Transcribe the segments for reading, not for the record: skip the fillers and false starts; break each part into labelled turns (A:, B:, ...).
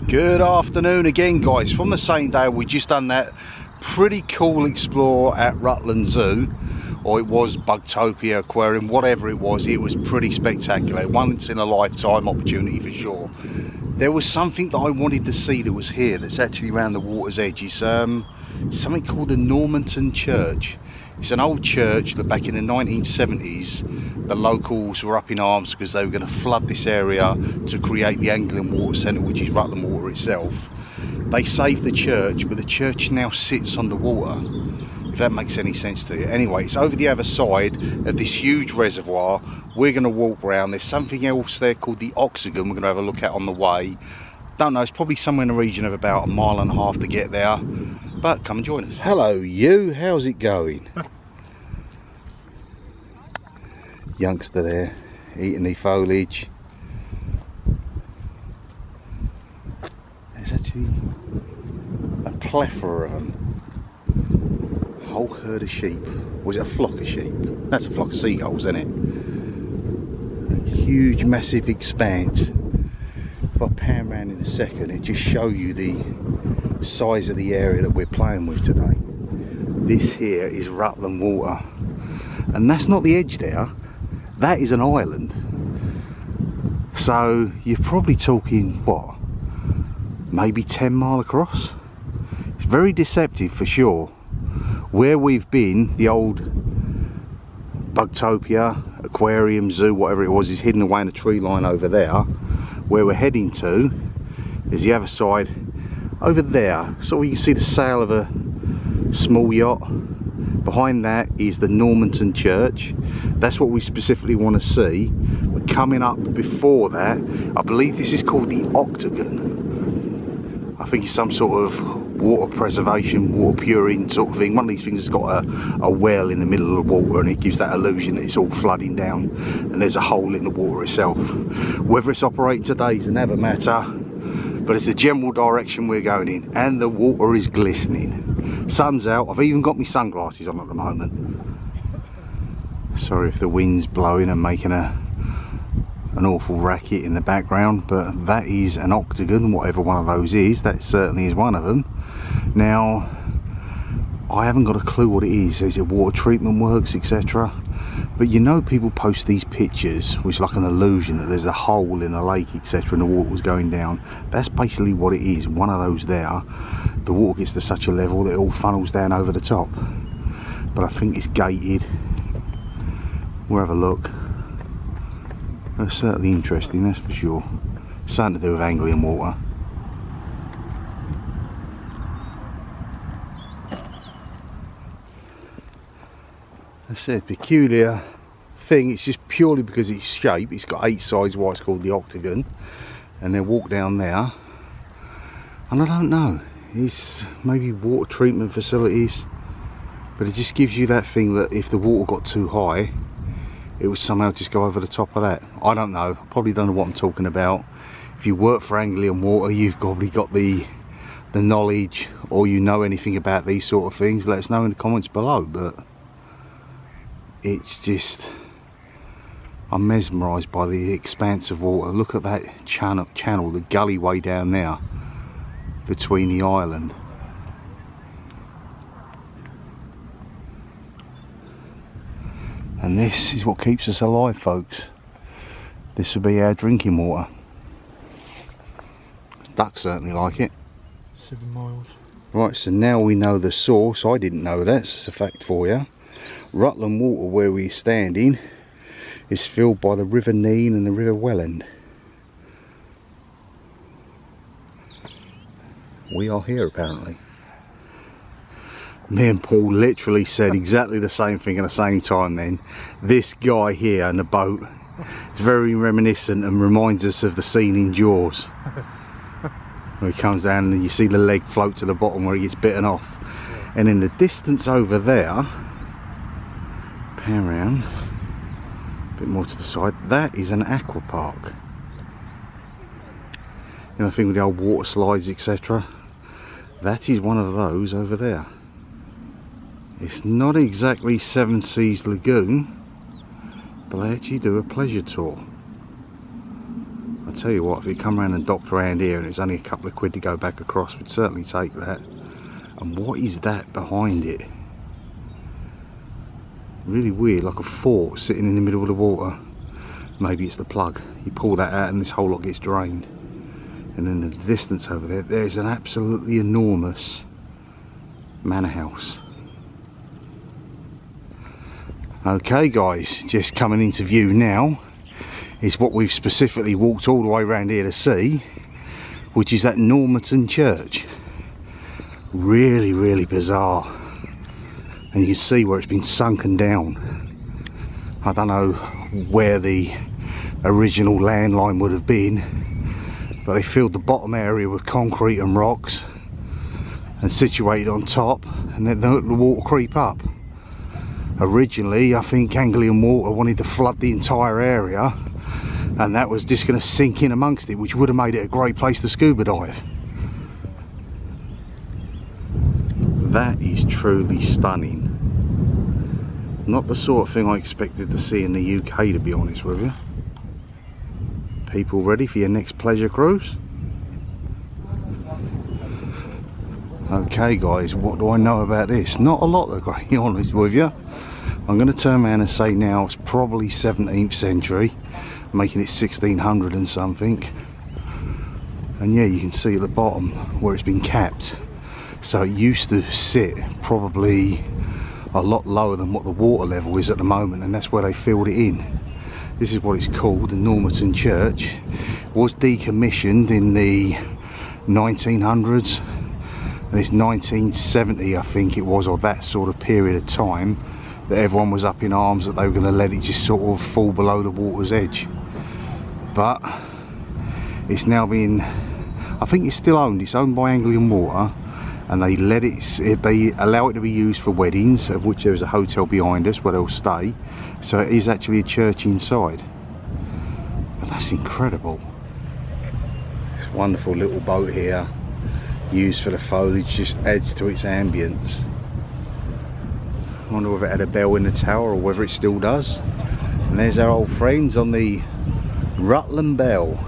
A: Good afternoon again, guys, from the same day we just done that pretty cool explore at Rutland Zoo, or it was Bugtopia Aquarium, whatever it was pretty spectacular. Once in a lifetime opportunity for sure. There was something that I wanted to see that was here, that's actually around the water's edge. It's something called the Normanton Church. It's an old church that back in the 1970s the locals were up in arms because they were going to flood this area to create the Anglian Water Centre, which is Rutland Water itself. They saved the church, but the church now sits on the water, if that makes any sense to you. Anyway, it's over the other side of this huge reservoir. We're going to walk around. There's something else there called the Octagon we're going to have a look at on the way. Don't know, it's probably somewhere in the region of about 1.5 miles to get there, but come and join us. Hello you, how's it going? Youngster there eating the foliage. There's actually a plethora of them. A whole herd of sheep. Was it a flock of sheep? That's a flock of seagulls, isn't it? A huge massive expanse. If I pan around in a second, it just show you the size of the area that we're playing with today. This here is Rutland Water, and that's not the edge there. That is an island. So you're probably talking, what, maybe 10 mile across? It's very deceptive for sure. Where we've been, the old Bugtopia Aquarium, Zoo, whatever it was, is hidden away in a tree line over there. Where we're heading to is the other side over there. So you can see the sail of a small yacht. Behind that is the Normanton Church. That's what we specifically want to see. We're coming up before that. I believe this is called the Octagon. I think it's some sort of water preservation, water puring sort of thing. One of these things that's got a well in the middle of the water, and it gives that illusion that it's all flooding down and there's a hole in the water itself. Whether it's operating today is another matter, but it's the general direction we're going in, and the water is glistening. Sun's out. I've even got my sunglasses on at the moment. Sorry if the wind's blowing and making an awful racket in the background, but that is an octagon, whatever one of those is. That certainly is one of them. Now, I haven't got a clue what it is. Is it water treatment works, etc.? But you know, people post these pictures which like an illusion that there's a hole in a lake, etc., and the water was going down. That's basically what it is, one of those there. The water gets to such a level that it all funnels down over the top. But I think it's gated. We'll have a look. That's certainly interesting, that's for sure. Something to do with Anglian water. That's a peculiar thing. It's just purely because its shape. It's got 8 sides, why it's called the Octagon. And then walk down there, and I don't know, it's maybe water treatment facilities, but it just gives you that thing that if the water got too high, it would somehow just go over the top of that. I don't know, probably don't know what I'm talking about. If you work for Anglian Water, you've probably got the knowledge, or you know anything about these sort of things. Let us know in the comments below. But it's just, I'm mesmerised by the expanse of water. Look at that channel, the gully way down there between the island. And this is what keeps us alive, folks. This will be our drinking water. Ducks certainly like it.
B: 7 miles.
A: Right, so now we know the source. I didn't know that, so it's a fact for you. Rutland Water, where we're standing, is filled by the River Nene and the River Welland. We are here apparently. Me and Paul literally said exactly the same thing at the same time then. This guy here in the boat is very reminiscent and reminds us of the scene in Jaws. Where he comes down and you see the leg float to the bottom where he gets bitten off. Yeah. And in the distance over there, pan round, a bit more to the side, that is an aqua park. You know, the thing with the old water slides, etc. That is one of those over there. It's not exactly Seven Seas Lagoon, but they actually do a pleasure tour. I tell you what, if you come around and docked around here and it's only a couple of quid to go back across, we'd certainly take that. And what is that behind it? Really weird, like a fort sitting in the middle of the water. Maybe it's the plug. You pull that out and this whole lot gets drained. And in the distance over there, there's an absolutely enormous manor house. Okay guys, just coming into view now is what we've specifically walked all the way around here to see, which is that Normanton church. Really, really bizarre. And you can see where it's been sunken down. I don't know where the original landline would have been, but they filled the bottom area with concrete and rocks and situated on top, and then let the water creep up. Originally, I think Anglian Water wanted to flood the entire area, and that was just going to sink in amongst it, which would have made it a great place to scuba dive. That is truly stunning. Not the sort of thing I expected to see in the UK, to be honest with you. People ready for your next pleasure cruise? Okay guys, what do I know about this? Not a lot, to be honest with you. I'm going to turn around and say now it's probably 17th century, making it 1600 and something. And yeah, you can see at the bottom where it's been capped. So it used to sit probably a lot lower than what the water level is at the moment, and that's where they filled it in. This is what it's called, the Normanton Church. It was decommissioned in the 1900s, and it's 1970 I think it was, or that sort of period of time, that everyone was up in arms that they were going to let it just sort of fall below the water's edge. But it's now been, I think it's still owned, it's owned by Anglian Water, and they they allow it to be used for weddings, of which there's a hotel behind us where they'll stay. So it is actually a church inside. But that's incredible. This wonderful little boat here, used for the foliage, just adds to its ambience. I wonder whether it had a bell in the tower or whether it still does. And there's our old friends on the Rutland Bell.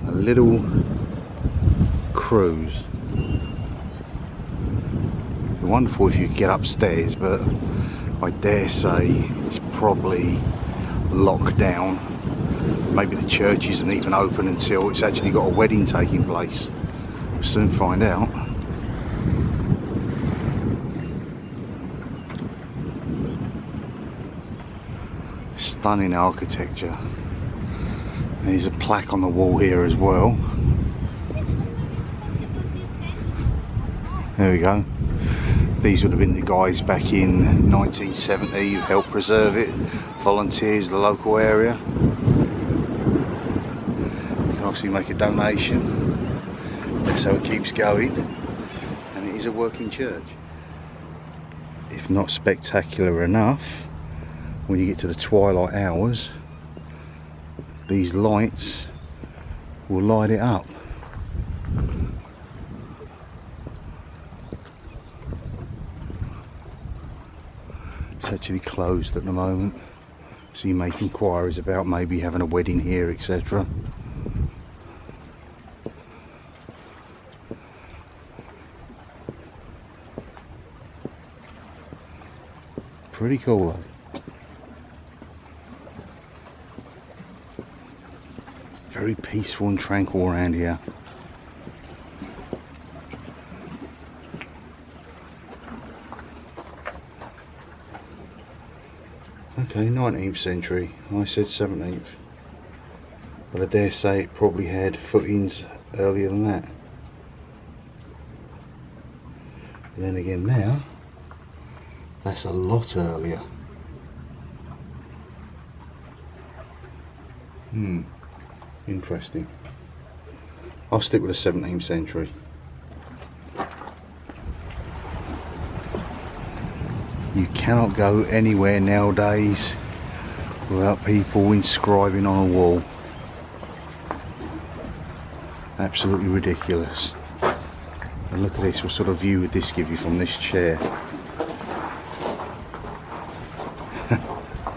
A: A little cruise. Wonderful if you could get upstairs, but I dare say it's probably locked down. Maybe the church isn't even open until it's actually got a wedding taking place. We'll soon find out. Stunning architecture. There's a plaque on the wall here as well. There we go. These would have been the guys back in 1970 who helped preserve it, volunteers, the local area. You can obviously make a donation. That's how it keeps going. And it is a working church. If not spectacular enough, when you get to the twilight hours, these lights will light it up. It's actually closed at the moment, so you make inquiries about maybe having a wedding here, etc. Pretty cool though. Very peaceful and tranquil around here. Okay, 19th century. I said 17th. But I dare say it probably had footings earlier than that. And then again now, that's a lot earlier. Interesting. I'll stick with the 17th century. You cannot go anywhere nowadays without people inscribing on a wall. Absolutely ridiculous. And look at this, what sort of view would this give you from this chair?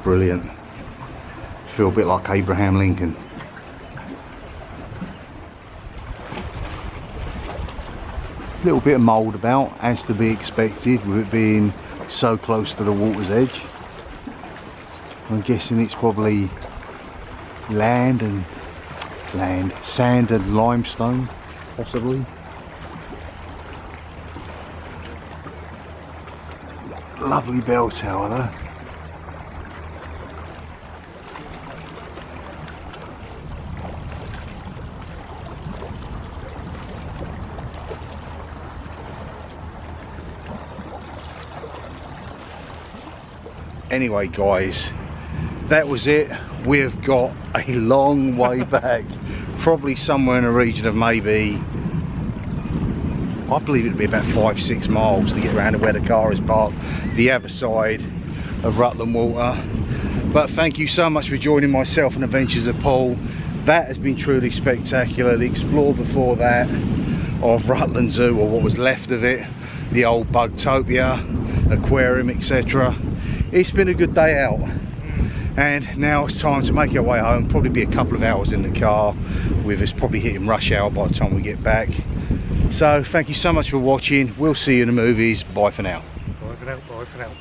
A: Brilliant. Feel a bit like Abraham Lincoln. little bit of mould about, as to be expected with it being so close to the water's edge. I'm guessing it's probably sand and limestone, possibly. Lovely bell tower though. Anyway guys, that was it. We've got a long way back, probably somewhere in the region of maybe, I believe it'd be about 5-6 miles to get around to where the car is parked, the other side of Rutland Water. But thank you so much for joining myself and Adventures of Paul. That has been truly spectacular. The explore before that of Rutland Zoo, or what was left of it, the old Bugtopia aquarium, etc. It's been a good day out, and now it's time to make our way home. Probably be a couple of hours in the car, with us probably hitting rush hour by the time we get back. So thank you so much for watching. We'll see you in the movies. Bye for now.
B: Bye for now. Bye for now.